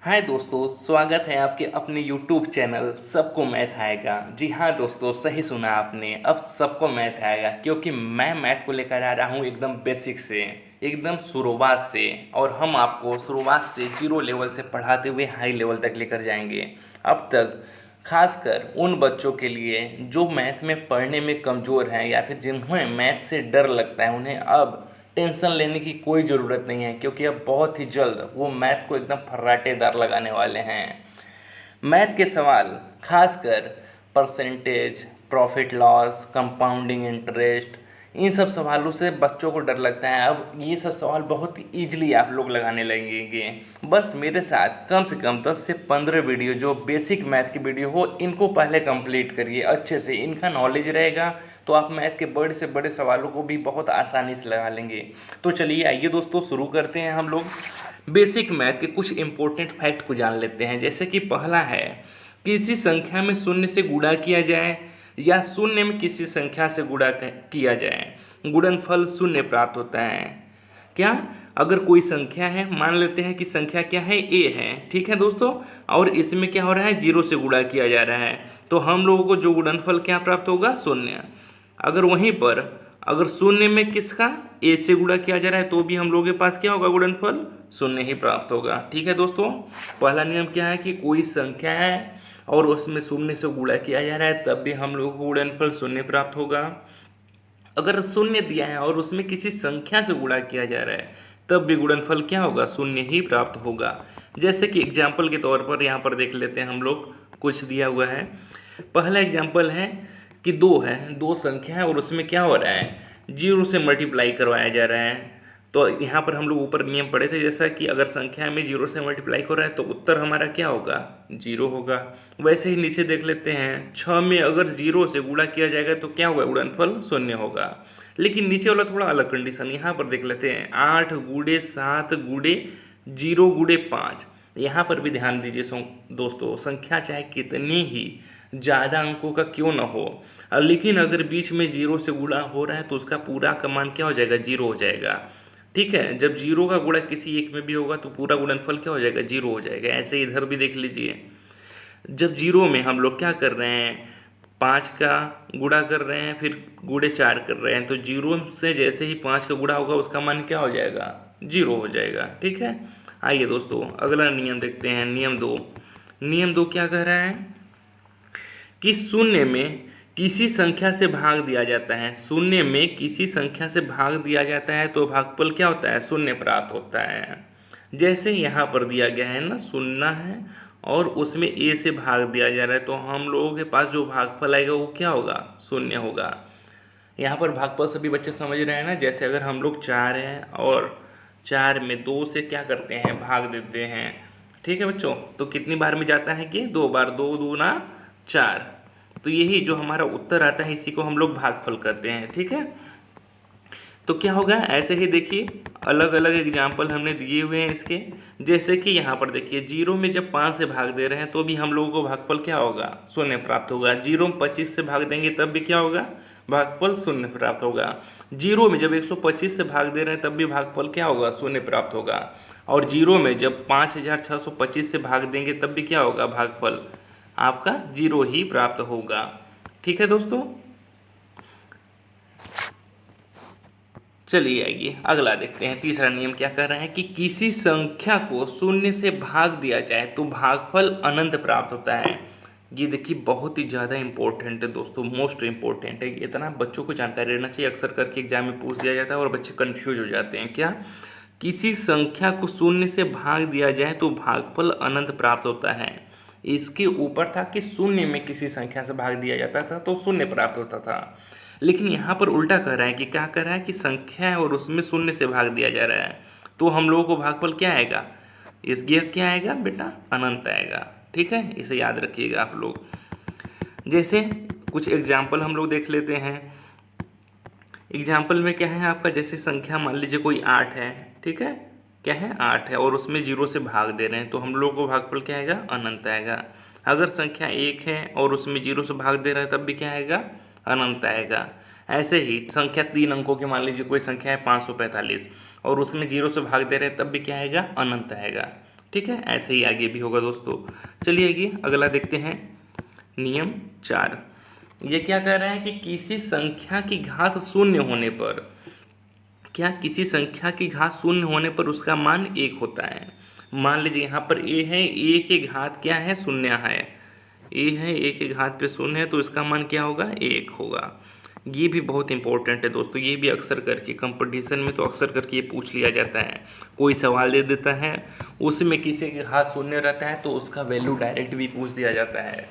हाय दोस्तों, स्वागत है आपके अपने YouTube चैनल सबको मैथ आएगा। जी हाँ दोस्तों, सही सुना आपने। अब सबको मैथ आएगा क्योंकि मैं मैथ को लेकर आ रहा हूँ एकदम बेसिक से, एकदम शुरुआत से। और हम आपको शुरुआत से जीरो लेवल से पढ़ाते हुए हाई लेवल तक लेकर जाएंगे। अब तक खासकर उन बच्चों के लिए जो मैथ में पढ़ने में कमज़ोर हैं या फिर जिन्हें मैथ से डर लगता है, उन्हें अब टेंशन लेने की कोई ज़रूरत नहीं है क्योंकि अब बहुत ही जल्द वो मैथ को एकदम फर्राटेदार लगाने वाले हैं। मैथ के सवाल खासकर percentage, profit loss, compounding interest, इन सब सवालों से बच्चों को डर लगता है। अब ये सब सवाल बहुत ही ईजिली आप लोग लगाने लगेंगे। बस मेरे साथ कम से कम 10 से 15 वीडियो जो बेसिक मैथ की वीडियो हो, इनको पहले कंप्लीट करिए अच्छे से। इनका नॉलेज रहेगा तो आप मैथ के बड़े से बड़े सवालों को भी बहुत आसानी से लगा लेंगे। तो चलिए आइए दोस्तों, शुरू करते हैं। हम लोग बेसिक मैथ के कुछ इंपॉर्टेंट फैक्ट को जान लेते हैं। जैसे कि पहला है, किसी संख्या में शून्य से गुणा किया जाए या शून्य में किसी संख्या से गुणा किया जाए, गुणनफल शून्य प्राप्त होता है। क्या? अगर कोई संख्या है, मान लेते हैं कि संख्या क्या है, ए है, ठीक है दोस्तों, और इसमें क्या हो रहा है, जीरो से गुणा किया जा रहा है, तो हम लोगों को जो गुणनफल क्या प्राप्त होगा, शून्य। अगर वहीं पर अगर शून्य में किसका, ए से गुणा किया जा रहा है, तो भी हम लोगों के पास क्या होगा, गुणनफल शून्य ही प्राप्त होगा। ठीक है दोस्तों, पहला नियम क्या है कि कोई संख्या है और उसमें शून्य से गुणा किया जा रहा है, तब भी हम लोगों को गुणनफल शून्य प्राप्त होगा। अगर शून्य दिया है और उसमें किसी संख्या से गुणा किया जा रहा है, तब भी गुणनफल क्या होगा, शून्य ही प्राप्त होगा। जैसे कि एग्जाम्पल के तौर पर यहाँ पर देख लेते हैं हम लोग, कुछ दिया हुआ है। पहला एग्जाम्पल है कि दो है, दो संख्या है और उसमें क्या हो रहा है, जीरो से मल्टीप्लाई करवाया जा रहा है। तो यहाँ पर हम लोग ऊपर नियम पढ़े थे, जैसा कि अगर संख्या में जीरो से मल्टीप्लाई हो रहा है तो उत्तर हमारा क्या होगा, जीरो होगा। वैसे ही नीचे देख लेते हैं, 6 में अगर जीरो से गुणा किया जाएगा तो क्या होगा, गुणनफल शून्य होगा। लेकिन नीचे वाला थोड़ा अलग कंडीशन, यहाँ पर देख लेते हैं, 8 गुणे 7 गुणे 0 गुणे 5। यहाँ पर भी ध्यान दीजिए दोस्तों, संख्या चाहे कितनी ही ज़्यादा अंकों का क्यों ना हो, लेकिन अगर बीच में जीरो से गुणा हो रहा है तो उसका पूरा का मान क्या हो जाएगा, जीरो हो जाएगा। ठीक है, जब जीरो का गुणा किसी एक में भी होगा तो पूरा गुणनफल क्या हो जाएगा, जीरो हो जाएगा। ऐसे इधर भी देख लीजिए, जब जीरो में हम लोग क्या कर रहे हैं, 5 का गुणा कर रहे हैं, फिर गुणे 4 कर रहे हैं, तो जीरो से जैसे ही 5 का गुणा होगा उसका मान क्या हो जाएगा, जीरो हो जाएगा। ठीक है, आइए दोस्तों अगला नियम देखते हैं, नियम 2। नियम 2 क्या कह रहा है कि शून्य में किसी संख्या से भाग दिया जाता है, शून्य में किसी संख्या से भाग दिया जाता है तो भागफल क्या होता है, शून्य प्राप्त होता है। जैसे यहाँ पर दिया गया है ना, शून्य है और उसमें ए से भाग दिया जा रहा है, तो हम लोगों के पास जो भागफल आएगा वो क्या होगा, शून्य होगा। यहाँ पर भागफल सभी बच्चे समझ रहे हैं ना। जैसे अगर हम लोग 4 हैं और 4 में 2 से क्या करते हैं, भाग देते हैं। ठीक है बच्चों, तो कितनी बार में जाता है कि 2 बार, 2 दूना 4। तो यही जो हमारा उत्तर आता है इसी को हम लोग भागफल कहते हैं। ठीक है, तो क्या होगा, ऐसे ही देखिए अलग अलग एग्जाम्पल हमने दिए हुए हैं इसके। जैसे कि यहाँ पर देखिए, जीरो में जब 5 से भाग दे रहे हैं तो भी हम लोगों को भागफल क्या होगा, शून्य प्राप्त होगा। जीरो में 25 से भाग देंगे तब भी क्या होगा, भागफल शून्य प्राप्त होगा। जीरो में जब 125 से भाग दे रहे हैं तब भी भागफल क्या होगा, शून्य प्राप्त होगा। और जीरो में जब 5625 से भाग देंगे तब भी क्या होगा, भागफल आपका जीरो ही प्राप्त होगा। ठीक है दोस्तों, चलिए आइए अगला देखते हैं। तीसरा नियम क्या कह रहा है कि किसी संख्या को शून्य से भाग दिया जाए तो भागफल अनंत प्राप्त होता है। ये देखिए बहुत ही ज़्यादा इंपॉर्टेंट है दोस्तों, मोस्ट इंपॉर्टेंट है। इतना बच्चों को जानकारी रहना चाहिए, अक्सर करके एग्जाम में पूछ दिया जाता है और बच्चे कंफ्यूज हो जाते हैं। क्या? किसी संख्या को शून्य से भाग दिया जाए तो भागफल अनंत प्राप्त होता है। इसके ऊपर था कि शून्य में किसी संख्या से भाग दिया जाता था तो शून्य प्राप्त होता था, लेकिन यहाँ पर उल्टा कर रहा है कि क्या कर रहा है कि संख्या है और उसमें शून्य से भाग दिया जा रहा है, तो हम लोगों को भागफल क्या आएगा, ये क्या आएगा बेटा, अनंत आएगा। ठीक है, इसे याद रखिएगा आप लोग। जैसे कुछ एग्जाम्पल हम लोग देख लेते हैं। एग्जाम्पल में क्या है आपका, जैसे संख्या मान लीजिए कोई 8 है, ठीक है, क्या है, 8 है और उसमें जीरो से भाग दे रहे हैं तो हम लोगों को भागफल क्या आएगा, अनंत आएगा। अगर संख्या 1 है और उसमें जीरो से भाग दे रहे हैं तब भी क्या आएगा, अनंत आएगा। ऐसे ही संख्या 3 अंकों की मान लीजिए कोई संख्या है 545 और उसमें जीरो से भाग दे रहे हैं तब भी क्या आएगा, अनंत आएगा। ठीक है, ऐसे ही आगे भी होगा दोस्तों। चलिए आगे अगला देखते हैं। नियम 4, ये क्या कह रहा है कि किसी संख्या की घात शून्य होने पर, क्या किसी संख्या की घात शून्य होने पर उसका मान 1 होता है। मान लीजिए यहाँ पर a है, a की घात क्या है, शून्य है, a है, a की घात पे शून्य है, तो इसका मान क्या होगा, 1 होगा। ये भी बहुत इंपॉर्टेंट है दोस्तों, ये भी अक्सर करके कंपटीशन में तो अक्सर करके ये पूछ लिया जाता है। कोई सवाल दे देता है, उसमें किसी के हाथ शून्य रहता है तो उसका वैल्यू डायरेक्ट भी पूछ दिया जाता है।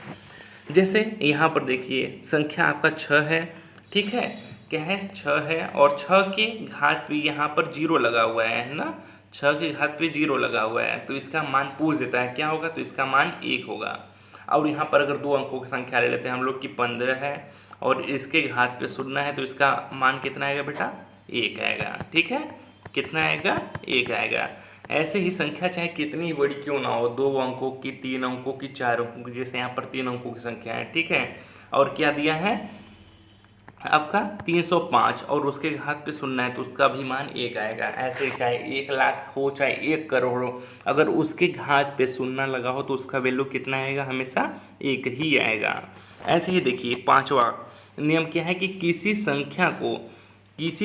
जैसे यहाँ पर देखिए संख्या आपका 6 है, ठीक है, क्या है, 6 है, और 6 के घात पे यहाँ पर 0 लगा हुआ है ना, 6 के घात पे 0 लगा हुआ है, तो इसका मान पूछ देता है, क्या होगा, तो इसका मान 1 होगा। और यहाँ पर अगर 2 अंकों की संख्या ले लेते हैं हम लोग की 15 है और इसके घात पे 0 है, तो इसका मान कितना आएगा बेटा, 1 आएगा। ठीक है, कितना आएगा, 1 आएगा। ऐसे ही संख्या चाहे कितनी बड़ी क्यों ना हो, 2 अंकों की, 3 अंकों की, 4 अंकों की, जैसे यहाँ पर 3 अंकों की संख्या है, ठीक है, और क्या दिया है आपका 305 और उसके घात पे 0 है, तो उसका भी मान 1 आएगा। ऐसे चाहे 1 लाख हो चाहे 1 करोड़ हो, अगर उसके घात पे 0 लगा हो तो उसका वैल्यू कितना आएगा, हमेशा 1 ही आएगा। ऐसे ही देखिए 5वां नियम क्या है कि किसी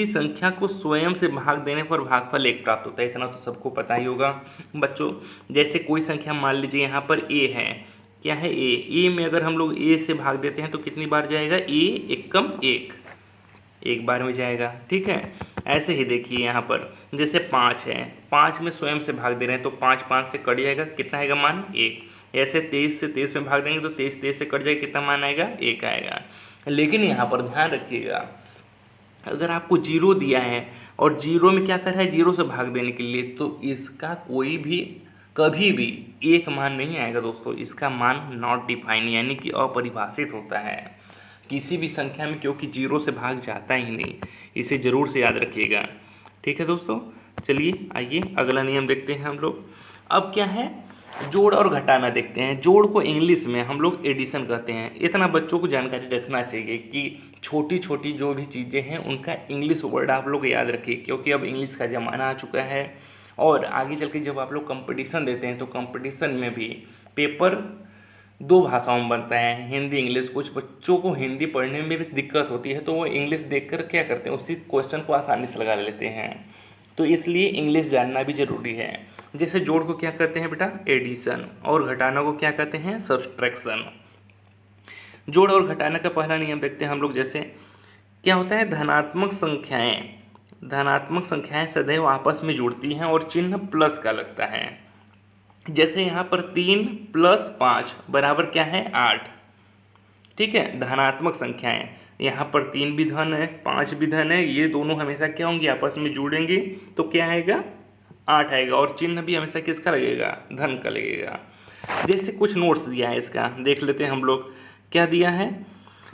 संख्या को स्वयं से भाग देने पर भागफल 1 प्राप्त होता है। इतना तो सबको पता ही होगा बच्चों। जैसे कोई संख्या मान लीजिए यहाँ पर a है, क्या है, a में अगर हम लोग a से भाग देते हैं तो कितनी बार जाएगा, a एकम 1, एक बार में जाएगा। ठीक है, ऐसे ही देखिए यहाँ पर जैसे 5 है, 5 में स्वयं से भाग दे रहे हैं तो 5 5 से कट जाएगा, कितना आएगा मान, 1। ऐसे 23 से 23 में भाग देंगे तो 23 23 से कट जाएगा, कितना मान आएगा, 1 आएगा। लेकिन यहाँ पर ध्यान रखिएगा, अगर आपको 0 दिया है और 0 में क्या कर रहा है, 0 से भाग देने के लिए, तो इसका कोई भी कभी भी 1 मान नहीं आएगा दोस्तों। इसका मान नॉट डिफाइन यानी कि अपरिभाषित होता है किसी भी संख्या में, क्योंकि 0 से भाग जाता ही नहीं। इसे ज़रूर से याद रखिएगा। ठीक है दोस्तों, चलिए आइए अगला नियम देखते हैं हम लोग। अब क्या है, जोड़ और घटाना देखते हैं। जोड़ को इंग्लिश में हम लोग एडिशन कहते हैं। इतना बच्चों को जानकारी रखना चाहिए कि छोटी छोटी जो भी चीज़ें हैं उनका इंग्लिश वर्ड आप लोग याद रखिए, क्योंकि अब इंग्लिश का ज़माना आ चुका है और आगे चल के जब आप लोग कंपटीशन देते हैं तो कंपटीशन में भी पेपर 2 भाषाओं में बनता है, हिंदी इंग्लिश। कुछ बच्चों को हिंदी पढ़ने में भी दिक्कत होती है तो वो इंग्लिश देखकर क्या करते हैं, उसी क्वेश्चन को आसानी से लगा लेते हैं। तो इसलिए इंग्लिश जानना भी ज़रूरी है। जैसे जोड़ को क्या कहते हैं बेटा, एडिशन, और घटाना को क्या कहते हैं, सब्सट्रैक्शन। जोड़ और घटाना का पहला नियम देखते हैं हम लोग। जैसे क्या होता है, धनात्मक संख्याएं सदैव आपस में जुड़ती हैं और चिन्ह प्लस का लगता है। जैसे यहाँ पर 3 + 5 बराबर क्या है, 8। ठीक है, धनात्मक संख्याएं, यहाँ पर 3 भी धन है, 5 भी धन है, ये दोनों हमेशा क्या होंगे, आपस में जुड़ेंगे तो क्या आएगा, 8 आएगा। और चिन्ह भी हमेशा किसका लगेगा, धन का लगेगा। जैसे कुछ नोट्स दिया है, इसका देख लेते हैं हम लोग। क्या दिया है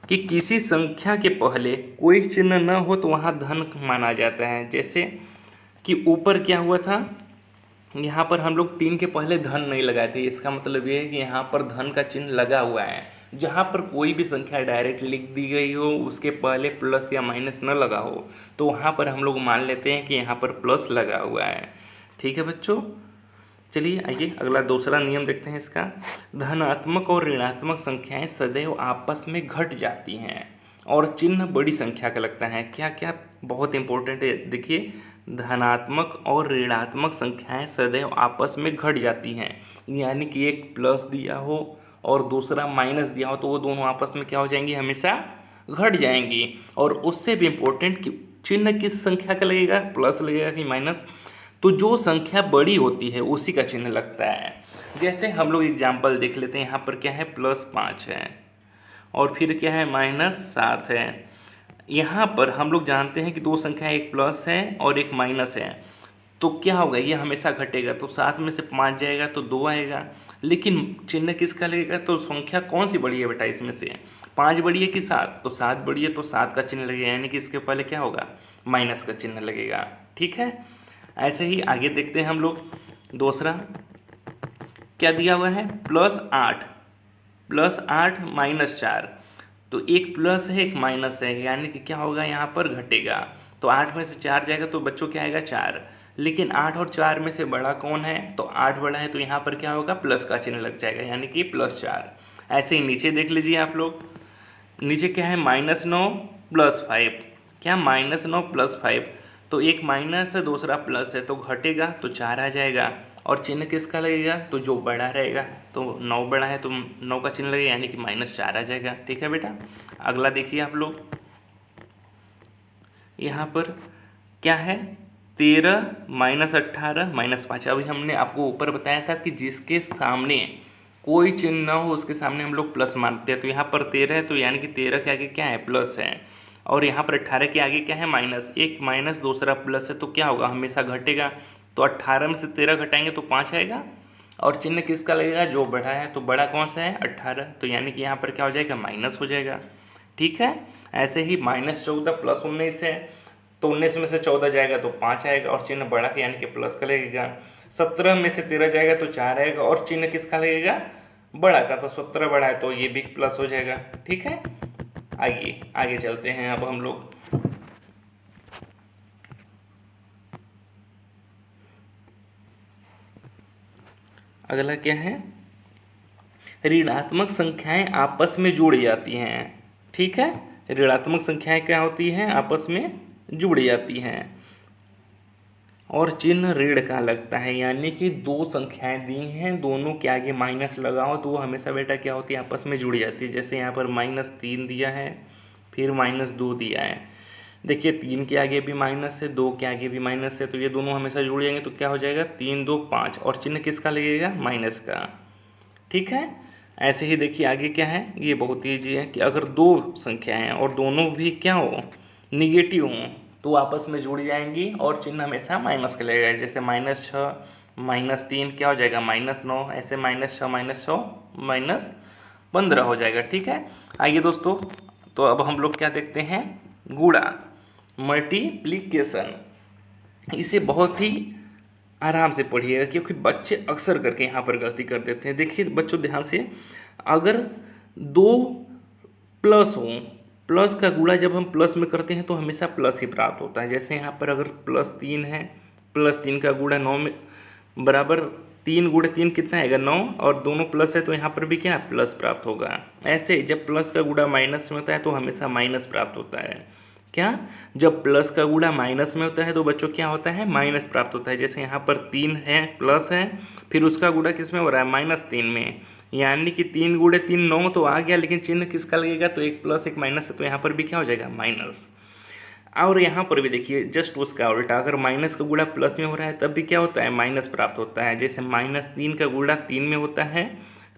कि किसी संख्या के पहले कोई चिन्ह न हो तो वहाँ धन माना जाता है। जैसे कि ऊपर क्या हुआ था, यहाँ पर हम लोग 3 के पहले धन नहीं लगाए थे। इसका मतलब ये है कि यहाँ पर धन का चिन्ह लगा हुआ है। जहाँ पर कोई भी संख्या डायरेक्ट लिख दी गई हो, उसके पहले प्लस या माइनस न लगा हो, तो वहाँ पर हम लोग मान लेते हैं कि यहाँ पर प्लस लगा हुआ है। ठीक है बच्चों, चलिए आइए अगला दूसरा नियम देखते हैं इसका। धनात्मक और ऋणात्मक संख्याएं सदैव आपस में घट जाती हैं और चिन्ह बड़ी संख्या का लगता है। क्या क्या, बहुत इंपॉर्टेंट है, देखिए, धनात्मक और ऋणात्मक संख्याएं सदैव आपस में घट जाती हैं, यानी कि एक प्लस दिया हो और दूसरा माइनस दिया हो तो वो दोनों आपस में क्या हो जाएंगी, हमेशा घट जाएंगी। और उससे भी इम्पोर्टेंट कि चिन्ह किस संख्या का लगेगा, प्लस लगेगा कि माइनस, तो जो संख्या बड़ी होती है उसी का चिन्ह लगता है। जैसे हम लोग एग्जाम्पल देख लेते हैं, यहाँ पर क्या है, +5 है और फिर क्या है, -7 है। यहाँ पर हम लोग जानते हैं कि 2 संख्या, एक प्लस है और एक माइनस है, तो क्या होगा, ये हमेशा घटेगा। तो 7 में से 5 जाएगा तो 2 आएगा। लेकिन चिन्ह किसका लगेगा, तो संख्या कौन सी बड़ी है बेटा, इसमें से 5 बड़ी है कि 7, तो 7 बड़ी है तो 7 का चिन्ह लगेगा, यानी कि इसके पहले क्या होगा, माइनस का चिन्ह लगेगा। ठीक है, ऐसे ही आगे देखते हैं हम लोग। दूसरा क्या दिया हुआ है, +8 -4, तो एक प्लस है एक माइनस है, यानी कि क्या होगा, यहाँ पर घटेगा। तो 8 में से 4 जाएगा तो बच्चों क्या आएगा, 4। लेकिन 8 और 4 में से बड़ा कौन है, तो 8 बड़ा है, तो यहाँ पर क्या होगा, प्लस का चिन्ह लग जाएगा, यानी कि +4। ऐसे ही नीचे देख लीजिए आप लोग, नीचे क्या है, -9 + 5, क्या -9 + 5, तो एक माइनस है दूसरा प्लस है, तो घटेगा तो 4 आ जाएगा। और चिन्ह किसका लगेगा, तो जो बड़ा रहेगा, तो 9 बड़ा है तो 9 का चिन्ह लगेगा, यानी कि -4 आ जाएगा। ठीक है बेटा, अगला देखिए आप लोग, यहाँ पर क्या है, 13 -18 -5। अभी हमने आपको ऊपर बताया था कि जिसके सामने कोई चिन्ह ना हो उसके सामने हम लोग प्लस मानते हैं, तो यहाँ पर 13 है, तो यानी कि 13 के आगे क्या है, प्लस है। और यहाँ पर 18 के आगे क्या है, माइनस, एक माइनस दूसरा प्लस है, तो क्या होगा, हमेशा घटेगा। तो 18 में से 13 घटाएंगे तो 5 आएगा। और चिन्ह किसका लगेगा, जो बड़ा है, तो बड़ा कौन सा है, 18, तो यानी कि यहाँ पर क्या हो जाएगा, माइनस हो जाएगा। ठीक है, ऐसे ही -14 + 19 है, तो 19 में से 14 जाएगा तो 5 आएगा, और चिन्ह बड़ा का यानी कि प्लस का लगेगा। 17 में से 13 जाएगा तो 4 आएगा, और चिन्ह किसका लगेगा, बड़ा का, तो 17 बड़ा है तो ये भी प्लस हो जाएगा। ठीक है, आइए आगे चलते हैं अब हम लोग। अगला क्या है, ऋणात्मक संख्याएं आपस में जुड़ जाती हैं। ठीक है, ऋणात्मक संख्याएं क्या होती हैं, आपस में जुड़ जाती हैं, और चिन्ह ऋण का लगता है, यानी कि दो संख्याएं दी हैं, दोनों के आगे माइनस लगाओ तो वो हमेशा बेटा क्या होती है, आपस में जुड़ जाती है। जैसे यहाँ पर -3 दिया है, फिर -2 दिया है, देखिए 3 के आगे भी माइनस है, 2 के आगे भी माइनस है, तो ये दोनों हमेशा जुड़ जाएंगे, तो क्या हो जाएगा, 3 2 5, और चिन्ह किसका लगेगा, माइनस का। ठीक है, ऐसे ही देखिए आगे क्या है, ये बहुत ईजी है कि अगर दो संख्याएं हैं और दोनों भी क्या हो, निगेटिव हों, तो आपस में जुड़ जाएंगी और चिन्ह हमेशा माइनस का लगेगा। जैसे -6 -3 क्या हो जाएगा, -9, ऐसे -6 -6 -15 हो जाएगा। ठीक है, आइए दोस्तों, तो अब हम लोग क्या देखते हैं, गुणा, मल्टीप्लिकेशन। इसे बहुत ही आराम से पढ़िएगा, क्योंकि बच्चे अक्सर करके यहाँ पर गलती कर देते हैं। देखिए बच्चों ध्यान से, अगर दो प्लस हो, प्लस का गुणा जब हम प्लस में करते हैं तो हमेशा प्लस ही प्राप्त होता है। जैसे यहाँ पर अगर +3 है, +3 का गुणा 9 में बराबर 3 × 3 कितना आएगा, 9, और दोनों प्लस है तो यहाँ पर भी क्या प्लस प्राप्त होगा। ऐसे जब प्लस का गुणा माइनस में होता है तो हमेशा माइनस प्राप्त होता है। क्या, जब प्लस का गुणा माइनस में होता है तो बच्चों क्या होता है, माइनस प्राप्त होता है। जैसे यहाँ पर 3 है, प्लस है, फिर उसका गुणा किस में हो रहा है, -3 में, यानी कि 3 × 3 9 तो आ गया, लेकिन चिन्ह किसका लगेगा, तो एक प्लस एक माइनस है, तो यहाँ पर भी क्या हो जाएगा, माइनस। और यहाँ पर भी देखिए जस्ट उसका उल्टा, अगर माइनस का गुणा प्लस में हो रहा है तब भी क्या होता है, माइनस प्राप्त होता है। जैसे -3 का गुणा 3 में होता है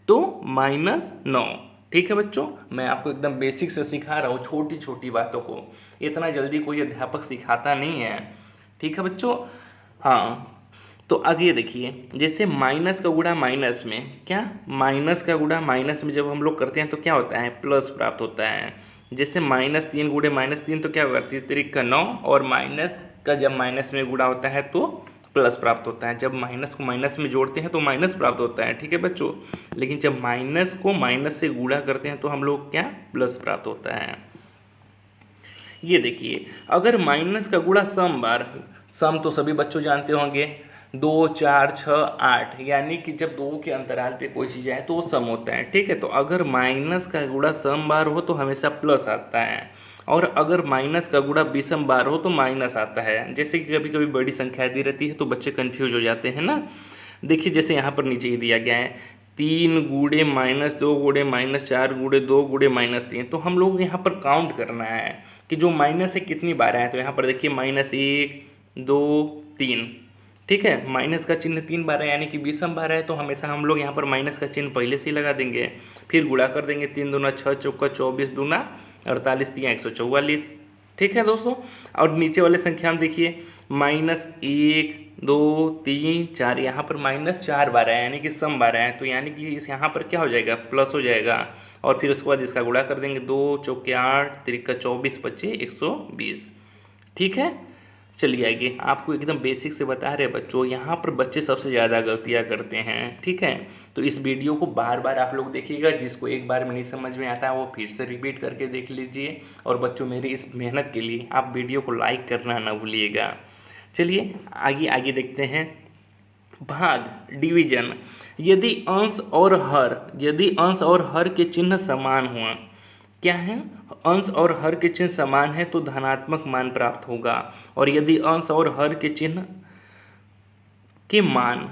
तो -9। ठीक है बच्चों, मैं आपको एकदम बेसिक से सिखा रहा हूँ, छोटी छोटी बातों को, इतना जल्दी कोई अध्यापक सिखाता नहीं है। ठीक है बच्चों, हाँ, तो आगे देखिए, जैसे माइनस का गुणा माइनस में, क्या, माइनस का गुणा माइनस में जब हम लोग करते हैं तो क्या होता है, प्लस प्राप्त होता है। जैसे -3 × -3 तो क्या होगा, 3 का 9, और माइनस का जब माइनस में गुणा होता है तो प्लस प्राप्त होता है। जब माइनस को माइनस में जोड़ते हैं तो माइनस प्राप्त होता है। ठीक है बच्चों, लेकिन जब माइनस को माइनस से गुणा करते हैं तो हम लोग क्या, प्लस प्राप्त होता है। ये देखिए, अगर माइनस का गुणा सम बार, सम तो सभी बच्चों जानते होंगे, 2 4 6 8, यानी कि जब दो के अंतराल पे कोई चीज़ आए तो वो सम होता है। ठीक है, तो अगर माइनस का गुणा सम बार हो तो हमेशा प्लस आता है, और अगर माइनस का गुणा विषम बार हो तो माइनस आता है। जैसे कि कभी कभी बड़ी संख्या दी रहती है तो बच्चे कन्फ्यूज हो जाते हैं ना। देखिए जैसे यहाँ पर नीचे ही दिया गया है, 3 × -2 × -4 × 2 × -3, तो हम लोग यहाँ पर काउंट करना है कि जो माइनस है कितनी बार आए। तो यहाँ पर देखिए -1 2 3, ठीक है, माइनस का चिन्ह 3 बार है, यानी कि विषम बार है, तो हमेशा हम लोग यहाँ पर माइनस का चिन्ह पहले से ही लगा देंगे, फिर गुणा कर देंगे, 3 दूना 6 चौका 24 दूना 48 3 144। ठीक है दोस्तों, और नीचे वाले संख्या में देखिए -1 2 3 4, यहाँ पर -4 बार है, यानी कि सम बार है, तो यानी कि इस यहाँ पर क्या हो जाएगा, प्लस हो जाएगा, और फिर उसके बाद इसका गुणा कर देंगे, 2 चौके 8 3 24 25 120। ठीक है, चलिए आइए, आपको एकदम बेसिक से बता रहे बच्चों, यहाँ पर बच्चे सबसे ज़्यादा गलतियाँ करते हैं। ठीक है, तो इस वीडियो को बार बार आप लोग देखिएगा, जिसको एक बार में नहीं समझ में आता है वो फिर से रिपीट करके देख लीजिए। और बच्चों मेरी इस मेहनत के लिए आप वीडियो को लाइक करना ना भूलिएगा। चलिए आगे आगे देखते हैं। भाग, डिवीजन। यदि अंश और हर के चिन्ह समान हुआ, क्या है, अंश और हर के चिन्ह समान है तो धनात्मक मान प्राप्त होगा, और यदि अंश और हर के चिन्ह के मान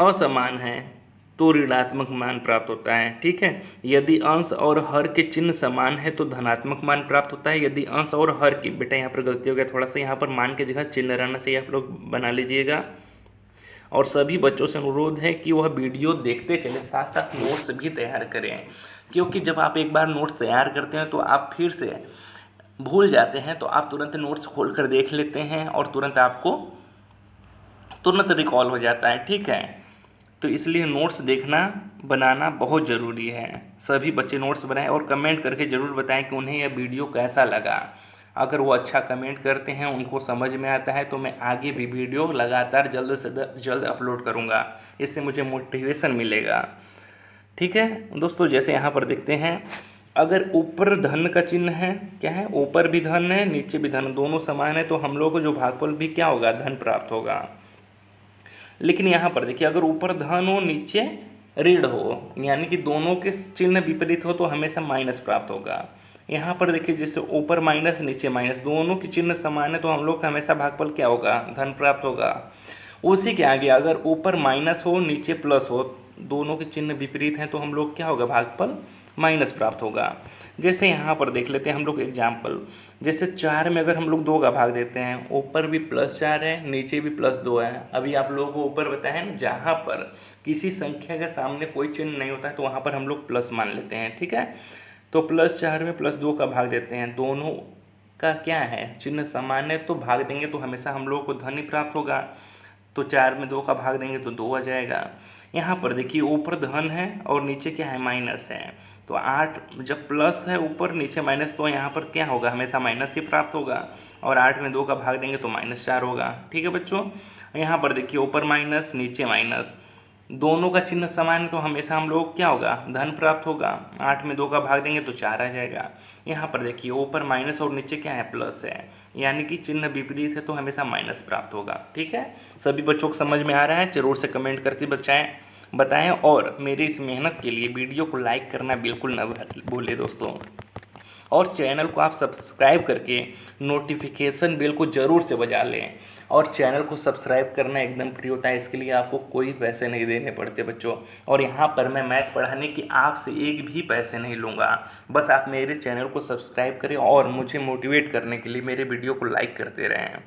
असमान है तो ऋणात्मक मान प्राप्त होता है। ठीक है, यदि अंश और हर के चिन्ह समान है तो धनात्मक मान प्राप्त होता है। यदि अंश और हर की, बेटा यहाँ पर गलती हो गया थोड़ा सा, यहाँ पर मान की जगह चिन्ह रहना चाहिए, आप लोग बना लीजिएगा। और सभी बच्चों से अनुरोध है कि वह वीडियो देखते चले, साथ साथ नोट्स भी तैयार करें, क्योंकि जब आप एक बार नोट्स तैयार करते हैं तो आप फिर से भूल जाते हैं, तो आप तुरंत नोट्स खोल कर देख लेते हैं और तुरंत रिकॉल हो जाता है। ठीक है, तो इसलिए नोट्स देखना बनाना बहुत ज़रूरी है। सभी बच्चे नोट्स बनाएं और कमेंट करके ज़रूर बताएं कि उन्हें यह वीडियो कैसा लगा। अगर वो अच्छा कमेंट करते हैं, उनको समझ में आता है, तो मैं आगे भी वीडियो लगातार जल्द से जल्द अपलोड करूँगा, इससे मुझे मोटिवेशन मिलेगा। ठीक है दोस्तों, जैसे यहाँ पर देखते हैं, अगर ऊपर धन का चिन्ह है, क्या है, ऊपर भी धन है नीचे भी धन, दोनों समान है, तो हम लोग को जो भागफल भी क्या होगा, धन प्राप्त होगा। लेकिन यहाँ पर देखिए, अगर ऊपर धन हो नीचे ऋण हो, यानी कि दोनों के चिन्ह विपरीत हो, तो हमेशा माइनस प्राप्त होगा। यहाँ पर देखिए, जैसे ऊपर माइनस नीचे माइनस, दोनों के चिन्ह समान है, तो हम लोग का हमेशा भागफल क्या होगा, धन प्राप्त होगा। उसी के आगे अगर ऊपर माइनस हो नीचे प्लस हो, दोनों के चिन्ह विपरीत हैं, तो हम लोग क्या होगा, भागफल माइनस प्राप्त होगा। जैसे यहाँ पर देख लेते हैं हम लोग एग्जाम्पल, जैसे 4 में अगर हम लोग 2 का भाग देते हैं, ऊपर भी +4 है नीचे भी +2 है। अभी आप लोगों को ऊपर बताया ना, जहाँ पर किसी संख्या के सामने कोई चिन्ह नहीं होता है तो वहाँ पर हम लोग प्लस मान लेते हैं। ठीक है, तो +4 में +2 का भाग देते हैं, दोनों का क्या है, चिन्ह समान है, तो भाग देंगे तो हमेशा हम लोगों को धन ही प्राप्त होगा। तो 4 में 2 का भाग देंगे तो 2 आ जाएगा। यहाँ पर देखिए, ऊपर धन है और नीचे क्या है, माइनस है, तो 8 जब प्लस है ऊपर नीचे माइनस, तो यहाँ पर क्या होगा, हमेशा माइनस ही प्राप्त होगा। और 8 में 2 का भाग देंगे तो -4 होगा। ठीक है बच्चों, यहाँ पर देखिए, ऊपर माइनस नीचे माइनस, दोनों का चिन्ह समान है, तो हमेशा हम लोग क्या होगा, धन प्राप्त होगा। 8 में 2 का भाग देंगे तो 4 आ जाएगा। यहाँ पर देखिए, ऊपर माइनस और नीचे क्या है, प्लस है, यानी कि चिन्ह विपरीत है, तो हमेशा माइनस प्राप्त होगा। ठीक है, सभी बच्चों को समझ में आ रहा है, जरूर से कमेंट करके बताएं, और मेरी इस मेहनत के लिए वीडियो को लाइक करना बिल्कुल न भूलें दोस्तों, और चैनल को आप सब्सक्राइब करके नोटिफिकेशन बेल को ज़रूर से बजा लें। और चैनल को सब्सक्राइब करना एकदम फ्री होता है, इसके लिए आपको कोई पैसे नहीं देने पड़ते बच्चों। और यहाँ पर मैं मैथ पढ़ाने की आपसे एक भी पैसे नहीं लूँगा, बस आप मेरे चैनल को सब्सक्राइब करें और मुझे मोटिवेट करने के लिए मेरे वीडियो को लाइक करते रहें।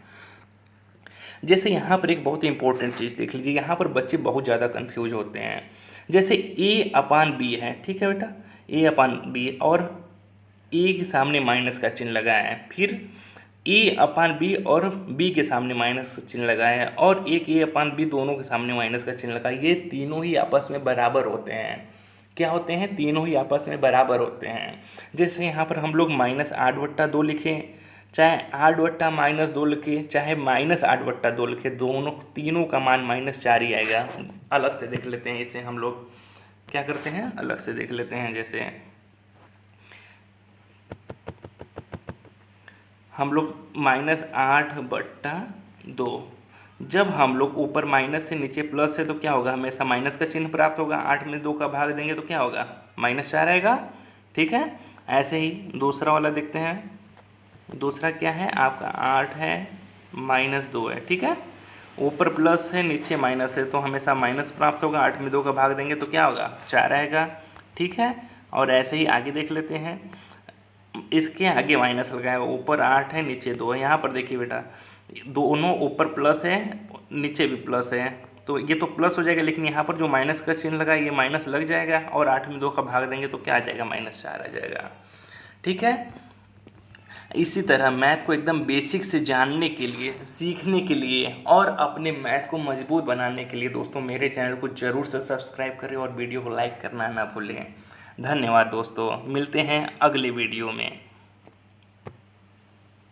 जैसे यहाँ पर एक बहुत ही इंपॉर्टेंट चीज़ देख लीजिए, यहाँ पर बच्चे बहुत ज़्यादा कन्फ्यूज होते हैं। जैसे A/B है, ठीक है बेटा, A/B, और A के सामने माइनस का चिन्ह लगाया है, फिर A/B और B के सामने माइनस का चिन्ह लगाया है, और एक A/B दोनों के सामने माइनस का चिन्ह लगाया। ये तीनों ही आपस में बराबर होते हैं। क्या होते हैं, तीनों ही आपस में बराबर होते हैं। जैसे यहाँ पर हम लोग -8/2 लिखें, चाहे 8/-2 लिखे, चाहे -8/2 लिखे, तीनों का मान -4 ही आएगा। अलग से देख लेते हैं इसे, हम लोग क्या करते हैं, अलग से देख लेते हैं। जैसे हम लोग -8/2, जब हम लोग ऊपर माइनस से नीचे प्लस है तो क्या होगा, हमेशा माइनस का चिन्ह प्राप्त होगा। 8 में 2 का भाग देंगे तो क्या होगा, -4 आएगा। ठीक है, ऐसे ही दूसरा वाला देखते हैं। दूसरा क्या है आपका, 8 है -2 है। ठीक है, ऊपर प्लस है नीचे माइनस है, तो हमेशा माइनस प्राप्त होगा। 8 में 2 का भाग देंगे तो क्या होगा, 4 आएगा। ठीक है, और ऐसे ही आगे देख लेते हैं। इसके आगे माइनस लगाया, ऊपर 8 है नीचे 2 है। यहाँ पर देखिए बेटा, दोनों ऊपर प्लस है नीचे भी प्लस है, तो ये तो प्लस हो जाएगा, लेकिन यहाँ पर जो माइनस का चिन्ह लगा ये माइनस लग जाएगा, और 8 में 2 का भाग देंगे तो क्या आ जाएगा, -4 आ जाएगा। ठीक है, इसी तरह मैथ को एकदम बेसिक से जानने के लिए, सीखने के लिए, और अपने मैथ को मजबूत बनाने के लिए दोस्तों मेरे चैनल को ज़रूर से सब्सक्राइब करें और वीडियो को लाइक करना ना भूलें। धन्यवाद दोस्तों, मिलते हैं अगले वीडियो में।